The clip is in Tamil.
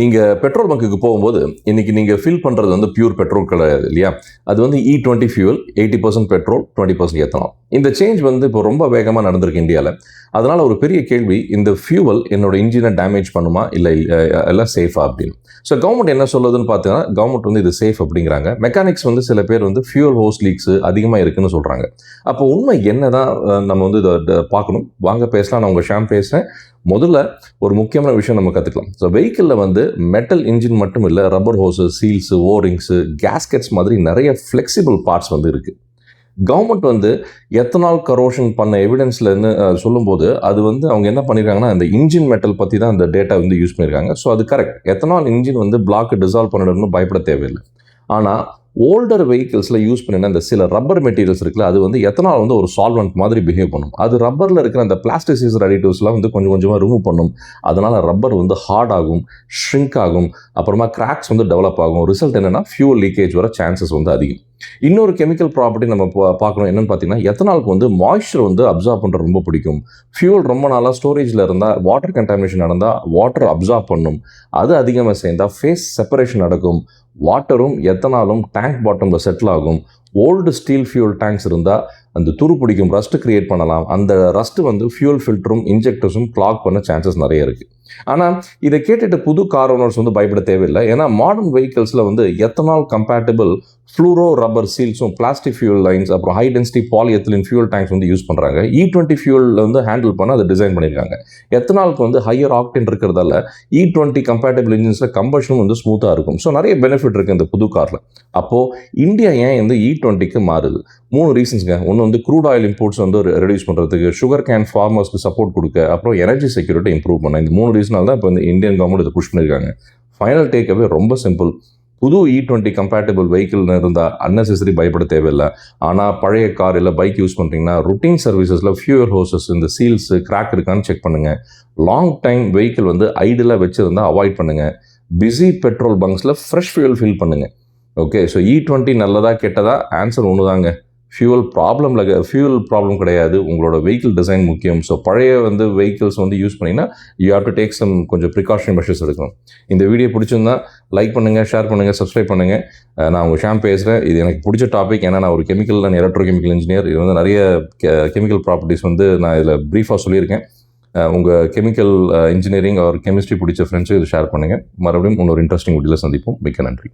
நீங்கள் பெட்ரோல் பங்குக்கு போகும்போது இன்னைக்கு நீங்கள் ஃபில் பண்ணுறது வந்து பியூர் பெட்ரோல் கிடையாது இல்லையா? அது வந்து E20 ஃபியூல், 80% பெட்ரோல், 20% எத்தனால். இந்த சேஞ்ச் வந்து இப்போ ரொம்ப வேகமாக நடந்திருக்கு இந்தியாவில். அதனால் ஒரு பெரிய கேள்வி, இந்த ஃபியூவல் என்னோட இன்ஜினை டேமேஜ் பண்ணுமா இல்லை எல்லாம் சேஃபா அப்படின்னு. ஸோ கவர்மெண்ட் என்ன சொல்லுதுன்னு பார்த்தீங்கன்னா, கவர்மெண்ட் வந்து இது சேஃப் அப்படிங்கிறாங்க. மெக்கானிக்ஸ் வந்து சில பேர் வந்து ஃபியூல் ஹோஸ் லீக்ஸ் அதிகமாக இருக்குன்னு சொல்கிறாங்க. அப்போ உண்மை என்ன தான் நம்ம வந்து இதை பார்க்கணும். வாங்க பேசலாம். நான் உங்கள் ஷாம் பேசுகிறேன். முதல்ல ஒரு முக்கியமான விஷயம் நம்ம கற்றுக்கலாம். ஸோ வெஹிக்கிளில் வந்து மெட்டல் இன்ஜின் மட்டும் இல்லை, ரப்பர் ஹோஸு, சீல்ஸு, ஓரிங்ஸு, கேஸ்கெட்ஸ் மாதிரி நிறைய ஃப்ளெக்சிபிள் பார்ட்ஸ் வந்து இருக்குது. கவர்மெண்ட் வந்து எத்தனால் கரோஷன் பண்ண எவிடன்ஸ்லன்னு சொல்லும்போது அது வந்து அவங்க என்ன பண்ணியிருக்காங்கன்னா, அந்த இன்ஜின் மெட்டல் பற்றி தான் அந்த டேட்டா வந்து யூஸ் பண்ணியிருக்காங்க. ஸோ அது கரெக்ட். எத்தனால் இன்ஜின் வந்து பிளாக் டிசால்வ் பண்ணிடணும்னு பயப்பட தேவையில்லை. ஆனால் ஓல்டர் வெஹிக்கிள்ஸில் யூஸ் பண்ணின அந்த சில ரப்பர் மெட்டீரியல்ஸ் இருக்குல்ல, அது வந்து எத்தனால் வந்து ஒரு சால்வெண்ட் மாதிரி பிஹேவ் பண்ணும். அது ரப்பரில் இருக்கிற அந்த பிளாஸ்டிசைசர் அடிட்டிவ்ஸ்லாம் வந்து கொஞ்சம் கொஞ்சமாக ரிமூவ் பண்ணும். அதனால் ரப்பர் வந்து ஹார்ட் ஆகும், ஷ்ரிங்க் ஆகும், அப்புறமா கிராக்ஸ் வந்து டெவலப் ஆகும். ரிசல்ட் என்னென்னா ஃபியூல் லீக்கேஜ் வர சான்சஸ் வந்து அதிகம். இன்னொரு கெமிக்கல் ப்ராப்பர்ட்டி நம்ம பார்க்கணும். என்னன்னு பார்த்தீங்கன்னா, எத்தனாலுக்கு வந்து மாய்ஸ்சர் வந்து அப்சார்ப் பண்ணுறது ரொம்ப பிடிக்கும். ஃபியூல் ரொம்ப நாளாக ஸ்டோரேஜில் இருந்தால் வாட்டர் கண்டாமினேஷன் நடந்தால் வாட்டர் அப்சார்ப் பண்ணும். அது அதிகமாக சேர்ந்தால் ஃபேஸ் செப்பரேஷன் நடக்கும். வாட்டரும் எத்தனாலும் டேங்க் பாட்டமில் செட்டில் ஆகும். ஓல்டு ஸ்டீல் ஃபியூல் டேங்க்ஸ் இருந்தால் அந்த துரு பிடிக்கும், ரஸ்ட் கிரியேட் பண்ணலாம். அந்த ரஸ்ட் வந்து ஃபியூல் ஃபில்டரும் இன்ஜெக்டர்ஸும் கிளாக் பண்ண சான்சஸ் நிறைய இருக்குது. ஆனால் இதை கேட்டுட்டு புது கார் ஓனர்ஸ் வந்து பயப்பட தேவையில்லை. ஏன்னா மாடர்ன் வெஹிக்கிள்ஸில் வந்து எத்தனால் கம்பேட்டபிள் ஃப்ளூரோ ரப்பர் சீல்ஸும், பிளாஸ்டிக் ஃபியூல் லைன்ஸ், அப்புறம் high density polyethylene fuel tanks வந்து யூஸ் பண்ணுறாங்க. E20 ஃபியூலில் வந்து ஹேண்டில் பண்ண அதை டிசைன் பண்ணியிருக்காங்க. எத்தனாலுக்கு வந்து ஹையர் ஆக்டேன் இருக்கிறதால E20 கம்பேட்டபிள் இன்ஜின்ஸில் கம்பஷனும் வந்து ஸ்மூத்தாக இருக்கும். ஸோ நிறைய பெனிஃபிட் இருக்குது இந்த புது காரில். அப்போது இந்தியா ஏன் வந்து E20க்கு மாறுது? 3 ரீசன்ஸ்ங்க. ஒன்று வந்து க்ரூட் ஆயில் இம்போர்ட்ஸ் வந்து ரெடியூஸ் பண்ணுறதுக்கு, சுகர் கேன் ஃபார்மர்ஸ்க்கு சப்போர்ட் கொடுக்க, அப்புறம் எனர்ஜி செக்யூரிட்டி இம்ப்ரூவ் பண்ண. இந்த 3 ரீசனால் தான் இப்போ இந்த இந்தியன் கவர்மெண்ட் இதை புஷ் பண்ணியிருக்காங்க. ஃபைனல் டேக்அவே ரொம்ப சிம்பிள். புது E20 கம்பேட்டபிள் வெஹிக்கிள் இருந்தால் அன்னெசரி பயப்பட தேவையில்லை. ஆனால் பழைய கார் இல்லை பைக் யூஸ் பண்ணுறீங்கன்னா ருட்டீன் சர்வீசஸில் ஃபியூல் ஹோசஸ், இந்த சீல்ஸு கிராக் இருக்கான்னு செக் பண்ணுங்கள். லாங் டைம் வெஹிக்கிள் வந்து ஐடில் வச்சுருந்தா அவாய்ட் பண்ணுங்கள். பிஸி பெட்ரோல் பங்க்ஸில் ஃப்ரெஷ் ஃபியூல் ஃபில் பண்ணுங்கள். ஓகே, ஸோ E20 நல்லதா கெட்டதா? ஆன்சர் ஒன்று தாங்க. ஃபியூல் ப்ராப்ளம் கிடையாது. உங்களோட வெஹிக்கிள் டிசைன் முக்கியம். ஸோ பழைய வந்து வெஹிக்கிள்ஸ் வந்து யூஸ் பண்ணிங்கன்னா you have to take some கொஞ்சம் ப்ரிகாஷன் மெஷர்ஸ் எடுக்கணும். இந்த வீடியோ பிடிச்சிருந்தா லைக் பண்ணுங்கள், ஷேர் பண்ணுங்கள், சப்ஸ்கிரைப் பண்ணுங்கள். நான் உங்கள் ஷாம் பேசுகிறேன். இது எனக்கு பிடிச்ச டாபிக். ஏன்னா நான் ஒரு கெமிக்கல் அண்ட் எலக்ட்ரோகெமிக்கல் இன்ஜினியர். இது வந்து நிறைய கெமிக்கல் ப்ராப்பர்ட்டிஸ் வந்து நான் இதில் ப்ரீஃபாக சொல்லியிருக்கேன். உங்கள் கெமிக்கல் இன்ஜினியரிங் ஒரு கெமிஸ்ட்ரி பிடிச்ச ஃப்ரெண்ட்ஸு இது ஷேர் பண்ணுங்கள். மறுபடியும் இன்னொரு இன்ட்ரெஸ்டிங் வீடியோவில் சந்திப்போம். மிக்க நன்றி.